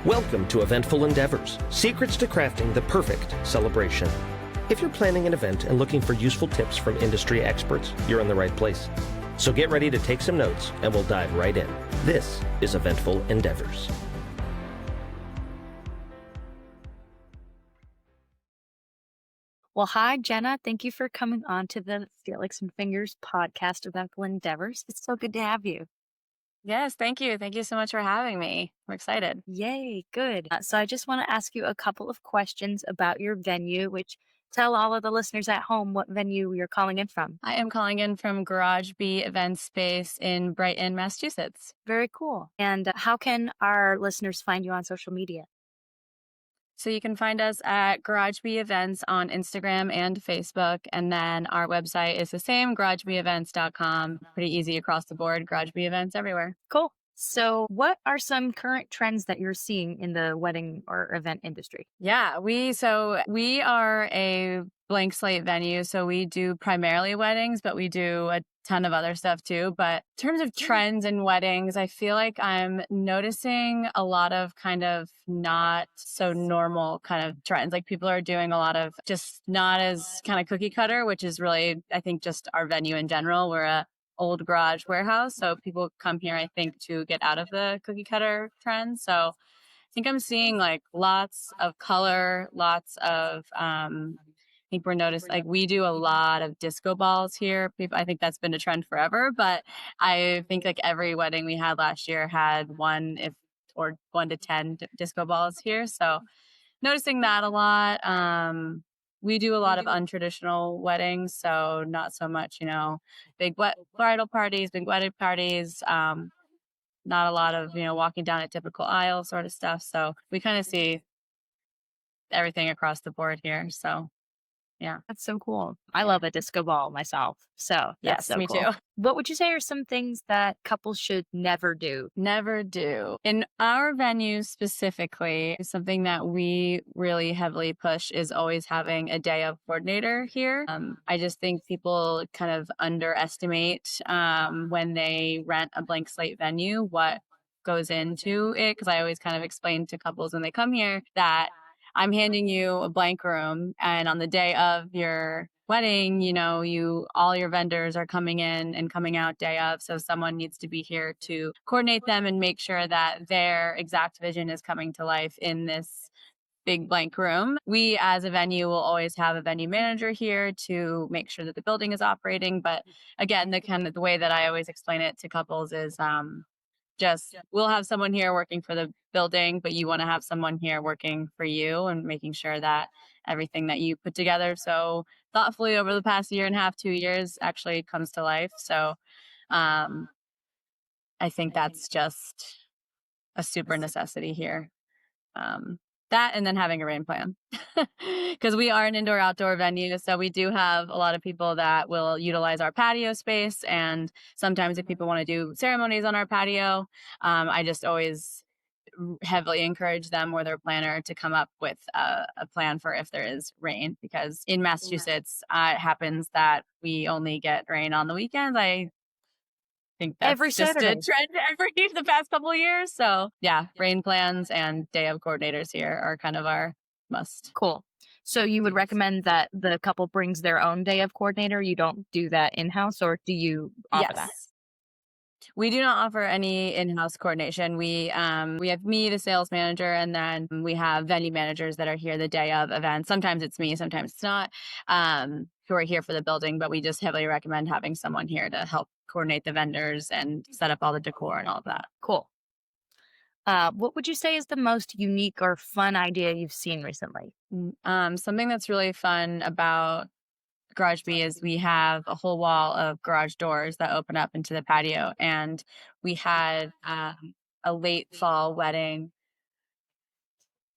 Welcome to Eventful Endeavors, secrets to crafting the perfect celebration. If you're planning an event and looking for useful tips from industry experts, you're in the right place. So get ready to take some notes and we'll dive right in. This is Eventful Endeavors. Well, hi, Jenna. Thank you for coming on to the Feel Like Some Fingers podcast, Eventful Endeavors. It's so good to have you. Yes, thank you. Thank you so much for having me. We're excited. Yay, good. So I just want to ask you a couple of questions about your venue, which tell all of the listeners at home what venue you're calling in from. I am calling in from Garage B Event Space in Brighton, Massachusetts. Very cool. And how can our listeners find you on social media? So you can find us at Garage B Events on Instagram and Facebook. And then our website is the same, garagebeevents.com. Pretty easy across the board, Garage B Events everywhere. Cool. So what are some current trends that you're seeing in the wedding or event industry? Yeah, we are a blank slate venue. So we do primarily weddings, but we do a ton of other stuff too. But in terms of trends in weddings, I feel like I'm noticing a lot of kind of not so normal kind of trends. Like people are doing a lot of just not as kind of cookie cutter, which is really, I think, just our venue in general. We're a old garage warehouse. So people come here, I think, to get out of the cookie cutter trend. So I think I'm seeing like lots of color, lots of, I think we're noticed, like we do a lot of disco balls here. I think that's been a trend forever, but I think like every wedding we had last year had 1 to 10 disco balls here. So noticing that a lot. We do a lot of untraditional weddings, so not so much, big bridal parties, big wedding parties. Not a lot of, walking down a typical aisle sort of stuff. So we kind of see everything across the board here. So yeah. That's so cool. I love a disco ball myself. So that's Yes, so me cool. too. What would you say are some things that couples should never do? Never do. In our venue specifically, something that we really heavily push is always having a day of coordinator here. I just think people kind of underestimate when they rent a blank slate venue what goes into it. Because I always kind of explain to couples when they come here that I'm handing you a blank room, and on the day of your wedding, all your vendors are coming in and coming out day of. So someone needs to be here to coordinate them and make sure that their exact vision is coming to life in this big blank room. We as a venue will always have a venue manager here to make sure that the building is operating. But again, the way that I always explain it to couples is, we'll have someone here working for the building, but you want to have someone here working for you and making sure that everything that you put together so thoughtfully over the past 1.5 to 2 years actually comes to life. So I think that's just a super necessity here. That and then having a rain plan because we are an indoor outdoor venue. So we do have a lot of people that will utilize our patio space. And sometimes if people want to do ceremonies on our patio, I just always heavily encourage them or their planner to come up with a plan for if there is rain, because in Massachusetts, it happens that we only get rain on the weekends. I think that's Every just Saturday. a trend the past couple of years. So yeah, rain plans and day of coordinators here are kind of our must. Cool. So you would recommend that the couple brings their own day of coordinator? You don't do that in-house, or do you offer that? We do not offer any in-house coordination. We have me, the sales manager, and then we have venue managers that are here the day of events. Sometimes it's me, sometimes it's not, who are here for the building, but we just heavily recommend having someone here to help coordinate the vendors and set up all the decor and all of that. Cool. What would you say is the most unique or fun idea you've seen recently? Something that's really fun about Garage B is we have a whole wall of garage doors that open up into the patio, and we had a late fall wedding.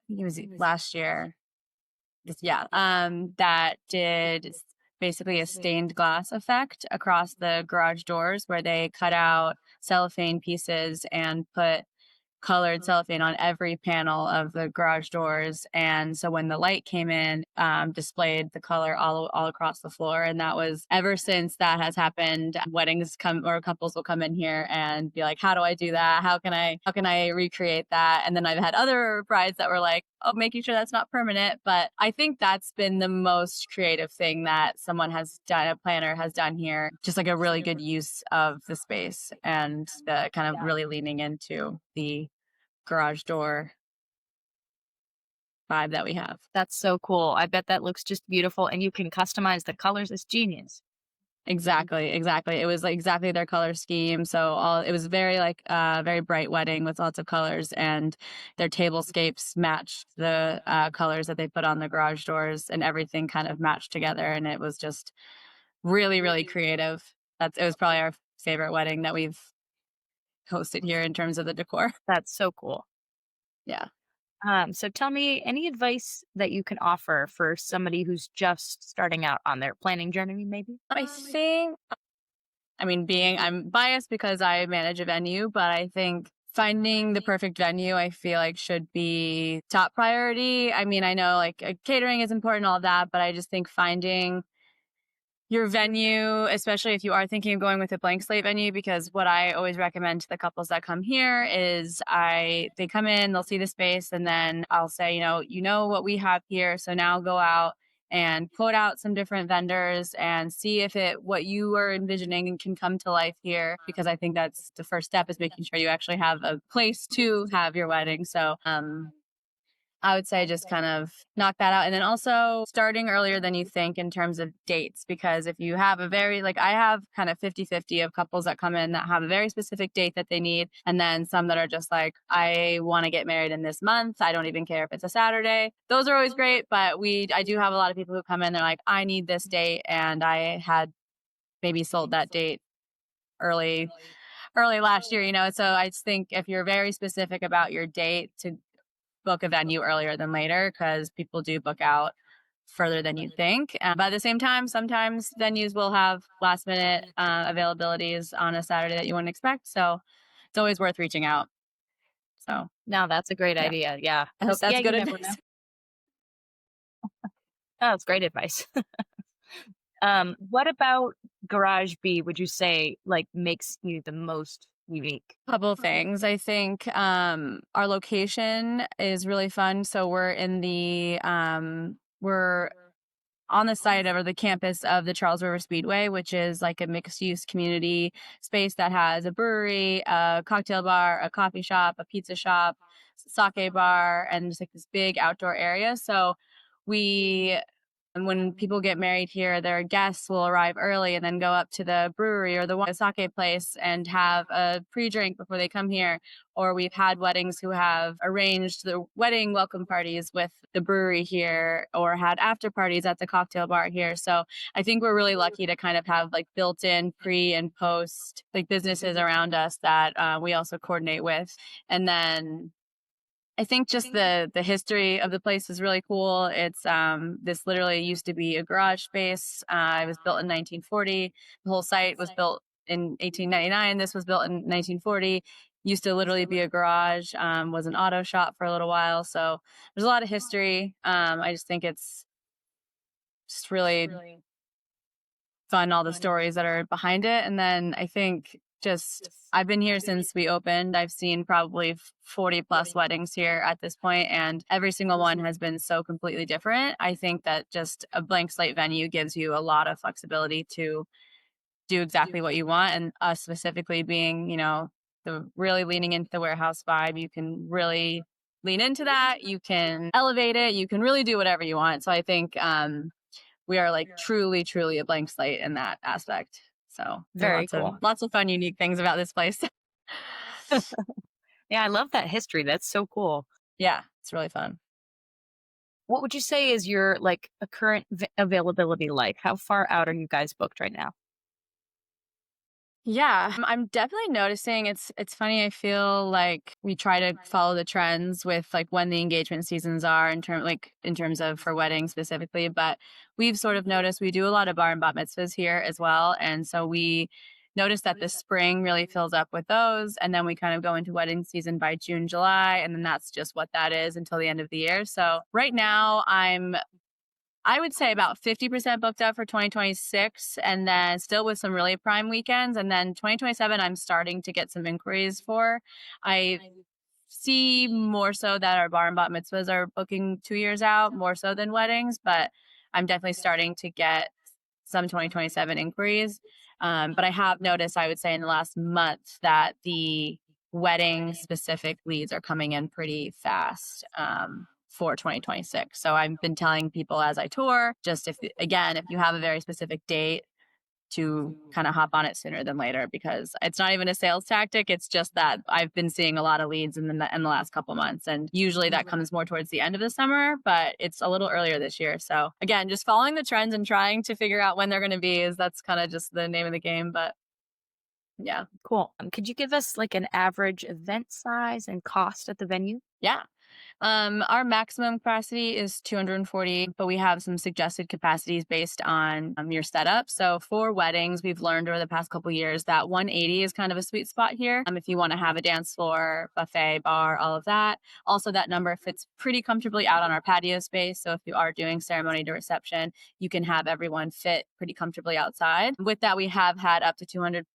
I think it was last year. That did basically a stained glass effect across the garage doors where they cut out cellophane pieces and put colored cellophane on every panel of the garage doors. And so when the light came in, displayed the color all across the floor. And that was, ever since that has happened, weddings come, or couples will come in here and be like, how do I do that? How can I recreate that? And then I've had other brides that were like, oh, making sure that's not permanent. But I think that's been the most creative thing that someone has done, a planner has done here. Just like a really good use of the space and the kind of really leaning into the garage door vibe that we have. That's so cool. I bet that looks just beautiful, and you can customize the colors. It's genius. Exactly. It was like exactly their color scheme. So it was very like very bright wedding with lots of colors, and their tablescapes matched the colors that they put on the garage doors, and everything kind of matched together. And it was just really, really creative. It was probably our favorite wedding that we've hosted here in terms of the decor. That's so cool. Yeah. So tell me any advice that you can offer for somebody who's just starting out on their planning journey, maybe? I think, I mean, I'm biased because I manage a venue, but I think finding the perfect venue, I feel like should be top priority. I mean, I know like catering is important, all that, but I just think finding your venue, especially if you are thinking of going with a blank slate venue, because what I always recommend to the couples that come here is they come in, they'll see the space, and then I'll say, you know what we have here, so now go out and quote out some different vendors and see if what you are envisioning can come to life here, because I think that's the first step, is making sure you actually have a place to have your wedding. So I would say just kind of knock that out. And then also starting earlier than you think in terms of dates, because if you have I have kind of 50-50 of couples that come in that have a very specific date that they need. And then some that are just like, I want to get married in this month. I don't even care if it's a Saturday. Those are always great. But I do have a lot of people who come in, they're like, I need this date. And I had maybe sold that date early last year. So I just think if you're very specific about your date, to book a venue earlier than later, because people do book out further than you think. But at the same time, sometimes venues will have last minute availabilities on a Saturday that you wouldn't expect. So it's always worth reaching out. So No, that's a great idea. Yeah. I hope that's good you never advice. know. Oh, that's great advice. What about Garage B would you say makes you the most unique? Couple of things. I think our location is really fun. So we're on the site or the campus of the Charles River Speedway, which is like a mixed use community space that has a brewery, a cocktail bar, a coffee shop, a pizza shop, sake bar, and just like this big outdoor area. So and when people get married here, their guests will arrive early and then go up to the brewery or the sake place and have a pre-drink before they come here. Or we've had weddings who have arranged the wedding welcome parties with the brewery here, or had after parties at the cocktail bar here. So I think we're really lucky to kind of have like built-in pre and post like businesses around us that we also coordinate with. And then I think just the history of the place is really cool. It's this literally used to be a garage space. It was built in 1940. The whole site was built in 1899. This was built in 1940. Used to literally be a garage. Was an auto shop for a little while. So there's a lot of history. I just think it's just really fun, all the stories that are behind it. And then I think I've been here since we opened. I've seen probably 40 plus weddings here at this point, and every single one has been so completely different. I think that just a blank slate venue gives you a lot of flexibility to do exactly what you want. And us specifically being, the really leaning into the warehouse vibe, you can really lean into that. You can elevate it. You can really do whatever you want. So I think we are like truly, truly a blank slate in that aspect. So Very cool. Lots of fun, unique things about this place. Yeah, I love that history. That's so cool. Yeah, it's really fun. What would you say is your a current availability like? How far out are you guys booked right now? Yeah, I'm definitely noticing it's funny. I feel like we try to follow the trends with like when the engagement seasons are in terms of for weddings specifically, but we've sort of noticed we do a lot of bar and bat mitzvahs here as well. And so we noticed that the spring really fills up with those. And then we kind of go into wedding season by June, July. And then that's just what that is until the end of the year. So right now I would say about 50% booked up for 2026, and then still with some really prime weekends. And then 2027, I'm starting to get some inquiries for. I see more so that our bar and bat mitzvahs are booking 2 years out, more so than weddings, but I'm definitely starting to get some 2027 inquiries. But I have noticed, I would say in the last month, that the wedding specific leads are coming in pretty fast. For 2026. So I've been telling people as I tour, just if you have a very specific date, to kind of hop on it sooner than later, because it's not even a sales tactic. It's just that I've been seeing a lot of leads in the last couple months. And usually that comes more towards the end of the summer, but it's a little earlier this year. So again, just following the trends and trying to figure out when they're going to be that's kind of just the name of the game. But yeah. Cool. Could you give us like an average event size and cost at the venue? Yeah. Our maximum capacity is 240, but we have some suggested capacities based on your setup. So for weddings, we've learned over the past couple of years that 180 is kind of a sweet spot here. If you want to have a dance floor, buffet, bar, all of that. Also, that number fits pretty comfortably out on our patio space. So if you are doing ceremony to reception, you can have everyone fit pretty comfortably outside. With that, we have had up to 200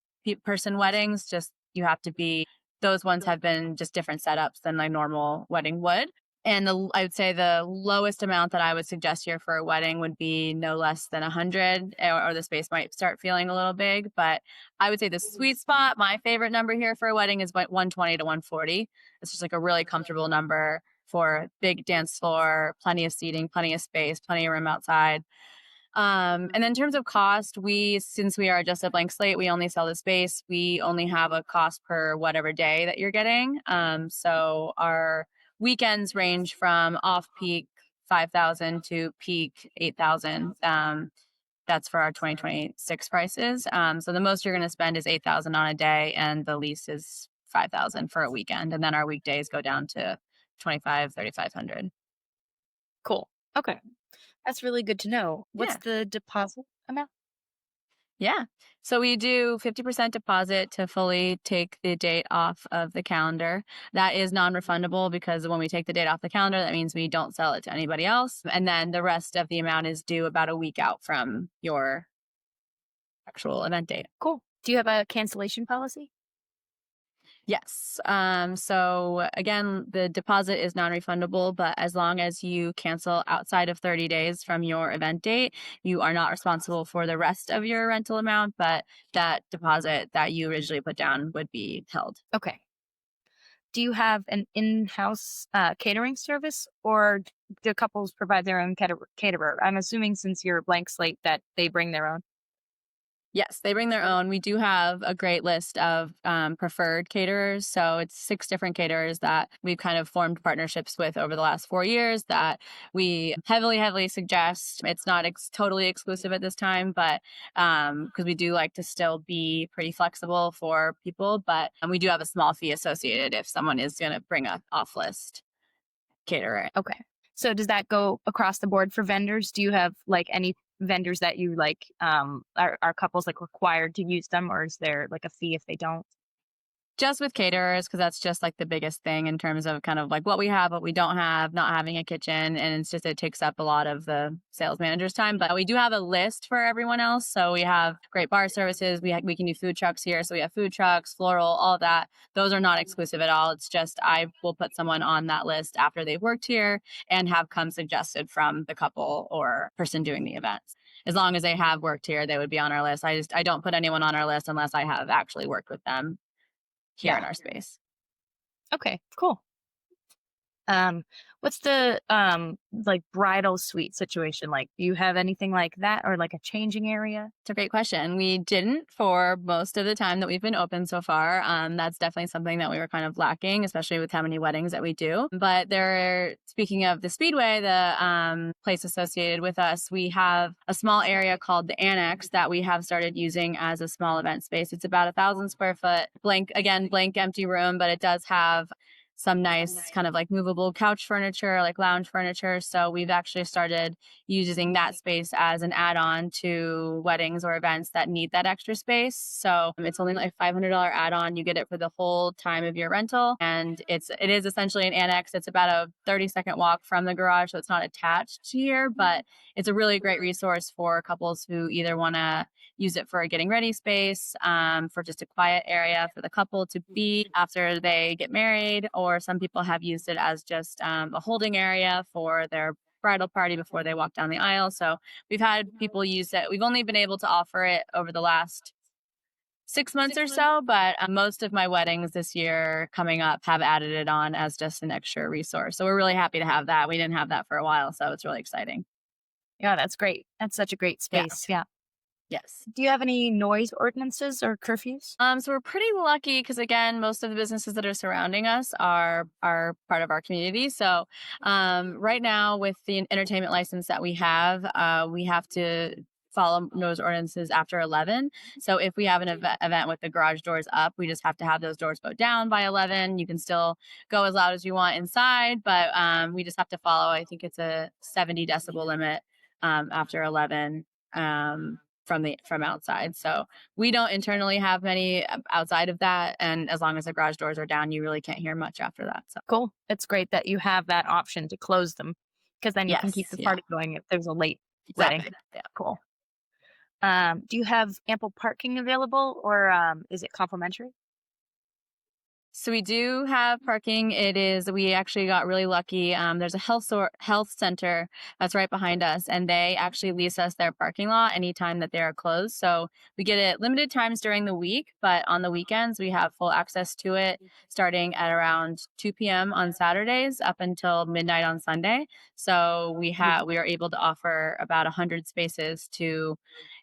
person weddings. Just you have to be those ones have been just different setups than a normal wedding would. And I would say the lowest amount that I would suggest here for a wedding would be no less than 100, or the space might start feeling a little big. But I would say the sweet spot, my favorite number here for a wedding is 120 to 140. It's just like a really comfortable number for big dance floor, plenty of seating, plenty of space, plenty of room outside. And then in terms of cost, since we are just a blank slate, we only sell the space. We only have a cost per whatever day that you're getting. So our weekends range from off peak 5,000 to peak 8,000. That's for our 2026 prices. So the most you're going to spend is 8,000 on a day, and the lease is 5,000 for a weekend. And then our weekdays go down to 3,500. Cool. Okay. That's really good to know. What's the deposit amount? Yeah. So we do 50% deposit to fully take the date off of the calendar. That is non-refundable, because when we take the date off the calendar, that means we don't sell it to anybody else. And then the rest of the amount is due about a week out from your actual event date. Cool. Do you have a cancellation policy? Yes. So again, the deposit is non-refundable, but as long as you cancel outside of 30 days from your event date, you are not responsible for the rest of your rental amount, but that deposit that you originally put down would be held. Okay. Do you have an in-house catering service, or do couples provide their own caterer? I'm assuming since you're a blank slate that they bring their own. Yes, they bring their own. We do have a great list of preferred caterers. So it's 6 different caterers that we've kind of formed partnerships with over the last 4 years that we heavily suggest. It's not totally exclusive at this time, but because we do like to still be pretty flexible for people, but we do have a small fee associated if someone is going to bring a off-list caterer. Okay. So does that go across the board for vendors? Do you have like any vendors that you like, are couples like required to use them, or is there like a fee if they don't? Just with caterers, because that's just like the biggest thing in terms of kind of like what we have, what we don't have, not having a kitchen. And it's just, it takes up a lot of the sales manager's time. But we do have a list for everyone else. So we have great bar services. We can do food trucks here. So we have food trucks, floral, all of that. Those are not exclusive at all. It's just I will put someone on that list after they've worked here and have come suggested from the couple or person doing the events. As long as they have worked here, they would be on our list. I don't put anyone on our list unless I have actually worked with them here in our space. Okay, cool. What's the like bridal suite situation like? Do you have anything like that, or like a changing area? It's a great question. We didn't for most of the time that we've been open so far. That's definitely something that we were kind of lacking, especially with how many weddings that we do. But speaking of the Speedway, the place associated with us, we have a small area called the Annex that we have started using as a small event space. It's about 1,000 square foot, blank empty room, but it does have some nice kind of like movable couch furniture, like lounge furniture. So we've actually started using that space as an add-on to weddings or events that need that extra space. So it's only like $500 add-on. You get it for the whole time of your rental, and it is essentially an annex. It's about a 30-second walk from the garage, so it's not attached here, but it's a really great resource for couples who either want to use it for a getting ready space, for just a quiet area for the couple to be after they get married, or some people have used it as just a holding area for their bridal party before they walk down the aisle. So we've had people use it. We've only been able to offer it over the last 6 months or so, but most of my weddings this year coming up have added it on as just an extra resource. So we're really happy to have that. We didn't have that for a while, so it's really exciting. Yeah, that's great. That's such a great space. Yeah. Yes. Do you have any noise ordinances or curfews? So we're pretty lucky because, again, most of the businesses that are surrounding us are part of our community. So right now, with the entertainment license that we have to follow those ordinances after 11. So if we have an event with the garage doors up, we just have to have those doors go down by 11. You can still go as loud as you want inside, but we just have to follow, I think it's a 70 decibel limit after 11. From outside. So we don't internally have many outside of that. And as long as the garage doors are down, you really can't hear much after that. So Cool. It's great that you have that option to close them, because then you can keep the party going if there's a late wedding. exactly. Yeah. Cool. Do you have ample parking available, or is it complimentary? So we do have parking. We actually got really lucky. There's a health center that's right behind us, and they actually lease us their parking lot anytime that they are closed. So we get it limited times during the week, but on the weekends we have full access to it, starting at around 2 p.m. on Saturdays up until midnight on Sunday. So we are able to offer about 100 spaces to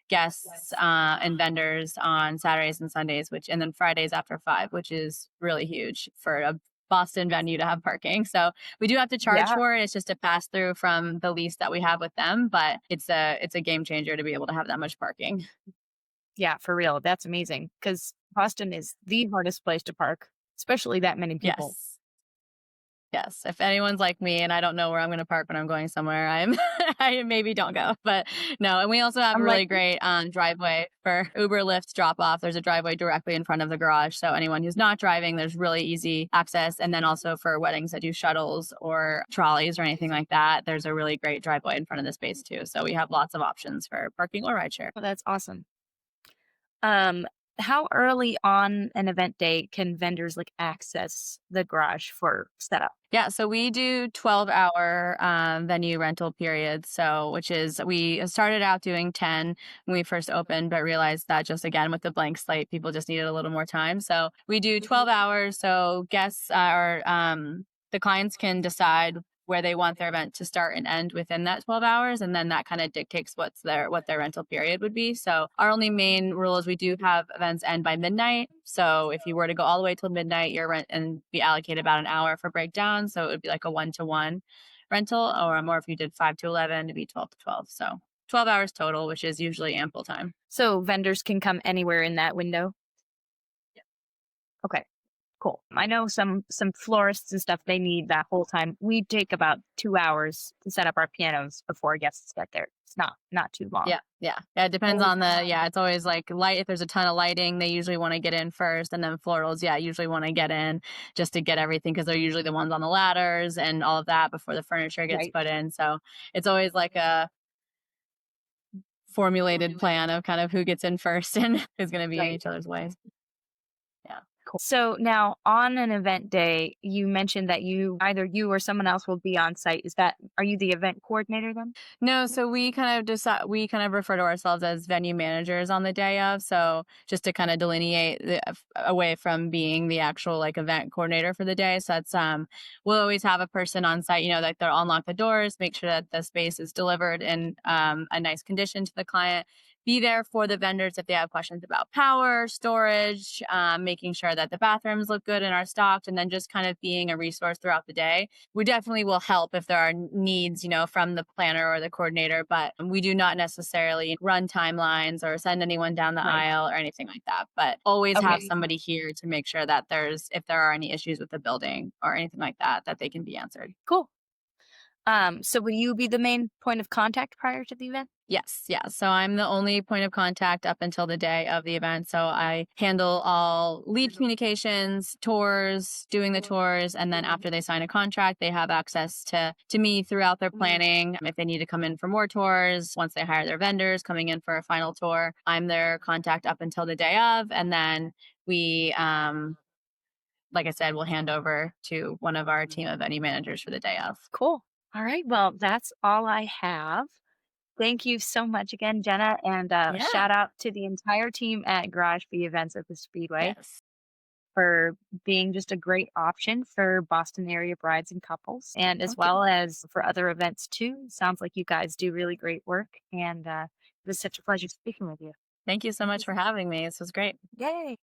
guests and vendors on Saturdays and Sundays, and then Fridays after 5, which is really huge for a Boston venue to have parking. So we do have to charge for it. It's just a pass through from the lease that we have with them, but it's a game changer to be able to have that much parking. Yeah, for real. That's amazing, because Boston is the hardest place to park, especially that many people. Yes. If anyone's like me and I don't know where I'm going to park when I'm going somewhere, I maybe don't go. But no, and we also have a really great driveway for Uber, Lyft drop off. There's a driveway directly in front of the garage. So anyone who's not driving, there's really easy access. And then also for weddings that do shuttles or trolleys or anything like that, there's a really great driveway in front of the space too. So we have lots of options for parking or rideshare. Oh, that's awesome. How early on an event day can vendors access the garage for setup? Yeah, so we do 12-hour venue rental periods. So, we started out doing 10 when we first opened, but realized that just again with the blank slate, people just needed a little more time. So we do 12 hours. So guests the clients can decide where they want their event to start and end within that 12 hours. And then that kind of dictates what their rental period would be. So our only main rule is we do have events end by midnight. So if you were to go all the way till midnight, your rent and be allocated about an hour for breakdown. So it would be like a 1-to-1 rental, or more if you did 5 to 11 to be 12 to 12. So 12 hours total, which is usually ample time. So vendors can come anywhere in that window? Yeah. Okay. Cool. I know some florists and stuff, they need that whole time. We take about 2 hours to set up our pianos before guests get there. It's not too long. Yeah. It depends on it's always like light. If there's a ton of lighting, they usually want to get in first, and then florals, usually want to get in just to get everything, because they're usually the ones on the ladders and all of that before the furniture gets put in. So it's always like a formulated plan of kind of who gets in first and who's going to be in each other's way. Cool. So now on an event day, you mentioned that either you or someone else will be on site. Are you the event coordinator then? No, so we kind of refer to ourselves as venue managers on the day of. So just to kind of delineate away from being the actual event coordinator for the day. So that's we'll always have a person on site, that they'll unlock the doors, make sure that the space is delivered in a nice condition to the client, be there for the vendors if they have questions about power, storage, making sure that the bathrooms look good and are stocked, and then just kind of being a resource throughout the day. We definitely will help if there are needs, from the planner or the coordinator, but we do not necessarily run timelines or send anyone down the aisle or anything like that. But always have somebody here to make sure that if there are any issues with the building or anything like that, that they can be answered. Cool. So will you be the main point of contact prior to the event? Yes. Yeah. So I'm the only point of contact up until the day of the event. So I handle all lead communications, tours, doing the tours. And then after they sign a contract, they have access to me throughout their planning. If they need to come in for more tours, once they hire their vendors, coming in for a final tour, I'm their contact up until the day of. And then we, like I said, we'll hand over to one of our team of venue managers for the day of. Cool. All right. Well, that's all I have. Thank you so much again, Jenna. And shout out to the entire team at Garage Bee Events at the Speedway for being just a great option for Boston area brides and couples, and as well as for other events too. Sounds like you guys do really great work. And it was such a pleasure speaking with you. Thank you so much for having me. This was great. Yay.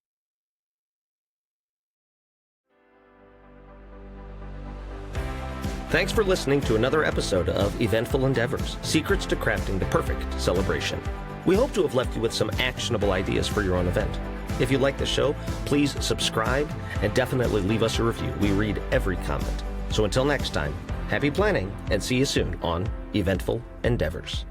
Thanks for listening to another episode of Eventful Endeavors, Secrets to Crafting the Perfect Celebration. We hope to have left you with some actionable ideas for your own event. If you like the show, please subscribe and definitely leave us a review. We read every comment. So until next time, happy planning and see you soon on Eventful Endeavors.